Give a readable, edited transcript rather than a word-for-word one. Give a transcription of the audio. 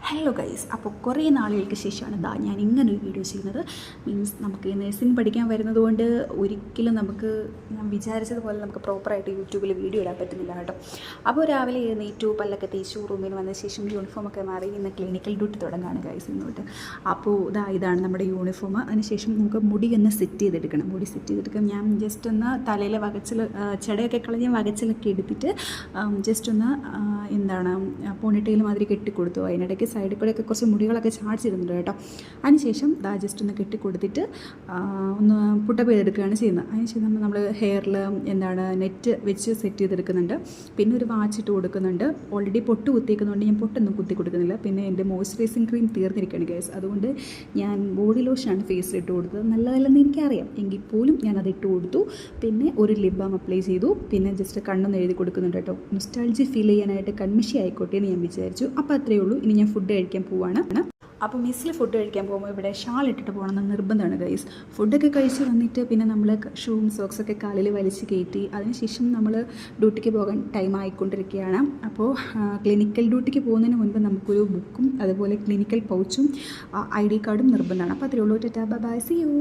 Hello guys, അപ്പോൾ കുറേ നാളുകൾക്ക് ശേഷമാണ് ഞാൻ ഇങ്ങനൊരു വീഡിയോ ചെയ്യുന്നത്. മീൻസ് നമുക്ക് നഴ്സിംഗ് പഠിക്കാൻ വരുന്നത് കൊണ്ട് ഒരിക്കലും ഞാൻ വിചാരിച്ചതുപോലെ നമുക്ക് പ്രോപ്പറായിട്ട് യൂട്യൂബിൽ വീഡിയോ ഇടാൻ പറ്റുന്നില്ല കേട്ടോ. അപ്പോൾ രാവിലെ എഴുന്നേറ്റു, പല്ലൊക്കെ തേച്ചു, റൂമിൽ വന്ന ശേഷം യൂണിഫോമൊക്കെ മാറി ഇന്ന് ക്ലിനിക്കൽ ഡ്യൂട്ടി തുടങ്ങുകയാണ് ഗൈസ് ഇങ്ങോട്ട്. അപ്പോൾ ഇതാണ് നമ്മുടെ യൂണിഫോം. അതിനുശേഷം നമുക്ക് മുടി ഒന്ന് സെറ്റ് ചെയ്തെടുക്കണം. മുടി സെറ്റ് ചെയ്തെടുക്കാം. ഞാൻ ജസ്റ്റ് ഒന്ന് തലയിലെ ചെടയൊക്കെ കളഞ്ഞ് വകച്ചിലൊക്കെ എടുത്തിട്ട് ജസ്റ്റ് ഒന്ന് പോണിറ്റെയിൽ മാതിരി കെട്ടിക്കൊടുത്തു. അതിനിടയ്ക്ക് സൈഡിൽ കൂടെയൊക്കെ കുറച്ച് മുടികളൊക്കെ ചാടിച്ചിരുന്നുണ്ട് കേട്ടോ. അതിനുശേഷം ജസ്റ്റ് ഒന്ന് കെട്ടിക്കൊടുത്തിട്ട് ഒന്ന് പുട്ടപ്പ് ചെയ്തെടുക്കുകയാണ് ചെയ്യുന്നത്. അതിനുശേഷം നമ്മൾ ഹെയറിൽ നെറ്റ് വെച്ച് സെറ്റ് ചെയ്തെടുക്കുന്നുണ്ട്. പിന്നെ ഒരു വാച്ച് ഇട്ട് കൊടുക്കുന്നുണ്ട്. ഓൾറെഡി പൊട്ട് കുത്തിയേക്കുന്നതുകൊണ്ട് ഞാൻ പൊട്ടൊന്നും കുത്തി കൊടുക്കുന്നില്ല. പിന്നെ എൻ്റെ മോയ്സ്ചറൈസിങ് ക്രീം തീർന്നിരിക്കുകയാണ് ഗൈസ്. അതുകൊണ്ട് ഞാൻ ബോഡി ലോഷനാണ് ഫേസിൽ ഇട്ട് കൊടുത്തത്. നല്ലതല്ലെന്ന് എനിക്കറിയാം, എങ്കിൽ പോലും ഞാനത് ഇട്ട് കൊടുത്തു. പിന്നെ ഒരു ലിപ് ബാം അപ്ലൈ ചെയ്തു. പിന്നെ ജസ്റ്റ് കണ്ണൊന്ന് എഴുതി കൊടുക്കുന്നുണ്ട് കേട്ടോ. നൊസ്റ്റാൾജി ഫീൽ ചെയ്യാനായിട്ട് കൺമിഷി ആയിക്കോട്ടെ എന്ന് ഞാൻ വിചാരിച്ചു. അപ്പോൾ അത്രയേ ഉള്ളൂ. ഇനി ഞാൻ ഫുഡ് കഴിക്കാൻ പോവാണ്. അപ്പോൾ മെസ്സിൽ ഫുഡ് കഴിക്കാൻ പോകുമ്പോൾ ഇവിടെ ഷാൾ ഇട്ടിട്ട് പോകണമെന്ന് നിർബന്ധമാണ് ഗൈസ്. ഫുഡൊക്കെ കഴിച്ച് വന്നിട്ട് പിന്നെ നമ്മൾ ഷൂവും സോക്സൊക്കെ കാലിൽ വലിച്ച് കയറ്റി അതിനുശേഷം നമ്മൾ ഡ്യൂട്ടിക്ക് പോകാൻ ടൈം ആയിക്കൊണ്ടിരിക്കുകയാണ്. അപ്പോൾ ക്ലിനിക്കൽ ഡ്യൂട്ടിക്ക് പോകുന്നതിന് മുൻപ് നമുക്കൊരു ബുക്കും അതുപോലെ ക്ലിനിക്കൽ പൗച്ചും ID കാർഡും നിർബന്ധമാണ്. അപ്പോൾ അത്രയേ ഉള്ളൂ. Tata bye, see U.